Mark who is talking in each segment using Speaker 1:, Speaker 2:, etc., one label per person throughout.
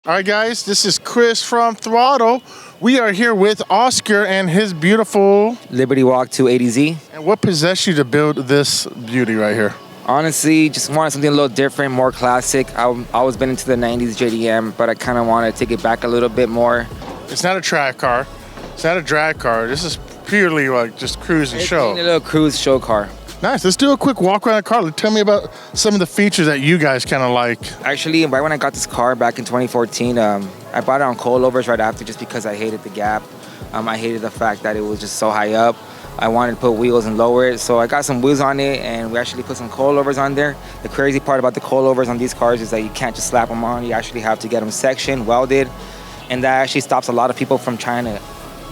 Speaker 1: All right, guys, this is Chris from Throdle. We are here with Oscar and his beautiful
Speaker 2: Liberty Walk 280Z.
Speaker 1: And what possessed you to build this beauty right here?
Speaker 2: Honestly, just wanted something a little different, more classic. I've always been into the 90s JDM, but I kind of want to take it back a little bit more.
Speaker 1: It's not a track car. It's not a drag car. This is purely like just cruise and show.
Speaker 2: It's a little cruise show car.
Speaker 1: Nice. Let's do a quick walk around the car. Tell me about some of the features that you guys kind of like.
Speaker 2: Actually, right when I got this car back in 2014, I bought it on coilovers right after just because I hated the gap. I hated the fact that it was just so high up. I wanted to put wheels and lower it, so I got some wheels on it, and we actually put some coilovers on there. The crazy part about the coilovers on these cars is that you can't just slap them on. You actually have to get them sectioned, welded, and that actually stops a lot of people from trying to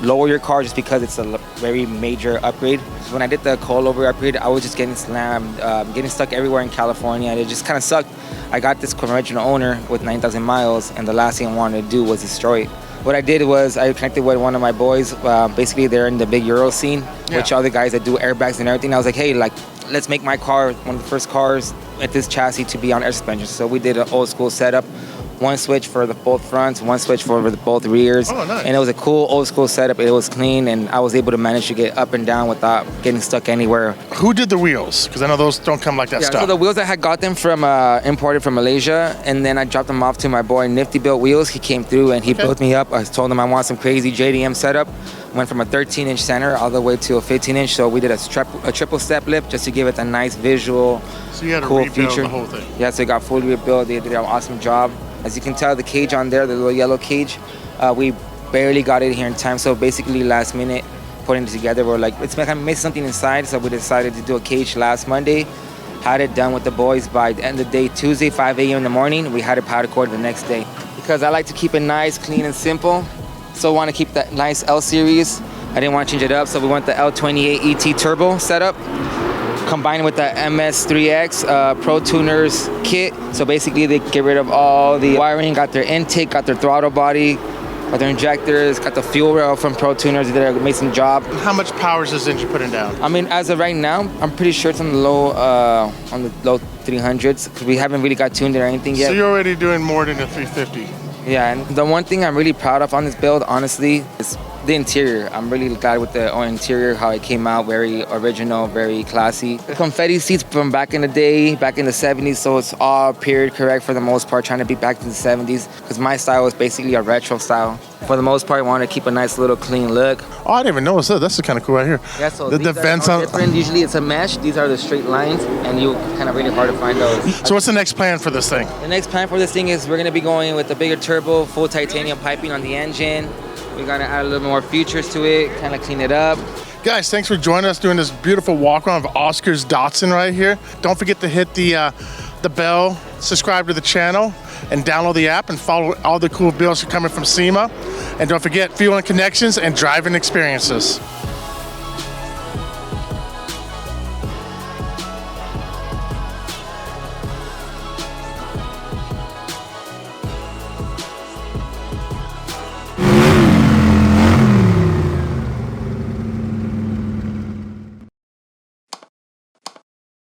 Speaker 2: lower your car just because it's a very major upgrade. So when I did the coilover upgrade, I was just getting slammed, getting stuck everywhere in California, and it just kind of sucked. I got this original owner with 9,000 miles, and the last thing I wanted to do was destroy it. What I did was I connected with one of my boys. Basically, they're in the big Euro scene, which are the guys that do airbags and everything. I was like, hey, let's make my car one of the first cars with this chassis to be on air suspension. So we did an old school setup. One switch for both fronts, one switch for both rears.
Speaker 1: Oh, nice.
Speaker 2: And it was a cool old school setup. It was clean, and I was able to manage to get up and down without getting stuck anywhere.
Speaker 1: Who did the wheels? Because I know those don't come like that stuff.
Speaker 2: So the wheels I had got them from imported from Malaysia, and then I dropped them off to my boy Nifty Built Wheels. He came through and he built me up. I told him I want some crazy JDM setup. Went from a 13-inch center all the way to a 15-inch. So we did a triple step lip just to give it a nice visual,
Speaker 1: so you had
Speaker 2: cool
Speaker 1: to rebuild
Speaker 2: feature.
Speaker 1: The whole thing.
Speaker 2: Yeah, so it got fully rebuilt. They did an awesome job. As you can tell, the cage on there, the little yellow cage, we barely got it here in time. So basically last minute, putting it together, we're like, let's make something inside. So we decided to do a cage last Monday. Had it done with the boys by the end of the day, Tuesday, 5 a.m. in the morning. We had it powder coated the next day. Because I like to keep it nice, clean, and simple. So I want to keep that nice L series. I didn't want to change it up, so we went the L28 ET turbo setup, combined with the MS3X Pro Tuners kit. So basically they get rid of all the wiring, got their intake, got their throttle body, got their injectors, got the fuel rail from Pro Tuners. They did an amazing job.
Speaker 1: How much power is this engine putting down?
Speaker 2: I mean, as of right now, I'm pretty sure it's on the low 300s, because we haven't really got tuned or anything yet.
Speaker 1: So you're already doing more than a 350.
Speaker 2: Yeah, and the one thing I'm really proud of on this build, honestly, is the interior. I'm really glad with the interior, how it came out, very original, very classy. The confetti seats from back in the day, back in the 70s, so it's all period correct for the most part, trying to be back in the 70s, because my style is basically a retro style. For the most part, I want to keep a nice little clean look.
Speaker 1: Oh, I didn't even notice that. That's kind of cool right here.
Speaker 2: Yeah, so
Speaker 1: the vents on.
Speaker 2: Different. Usually it's a mesh. These are the straight lines, and you kind of really hard to find those.
Speaker 1: So what's the next plan for this thing?
Speaker 2: The next plan for this thing is we're going to be going with a bigger turbo, full titanium piping on the engine. We're going to add a little more features to it, kind of clean it up.
Speaker 1: Guys, thanks for joining us doing this beautiful walk around of Oscar's Datsun right here. Don't forget to hit the bell, subscribe to the channel, and download the app and follow all the cool builds coming from SEMA. And don't forget, fuel and connections and driving experiences.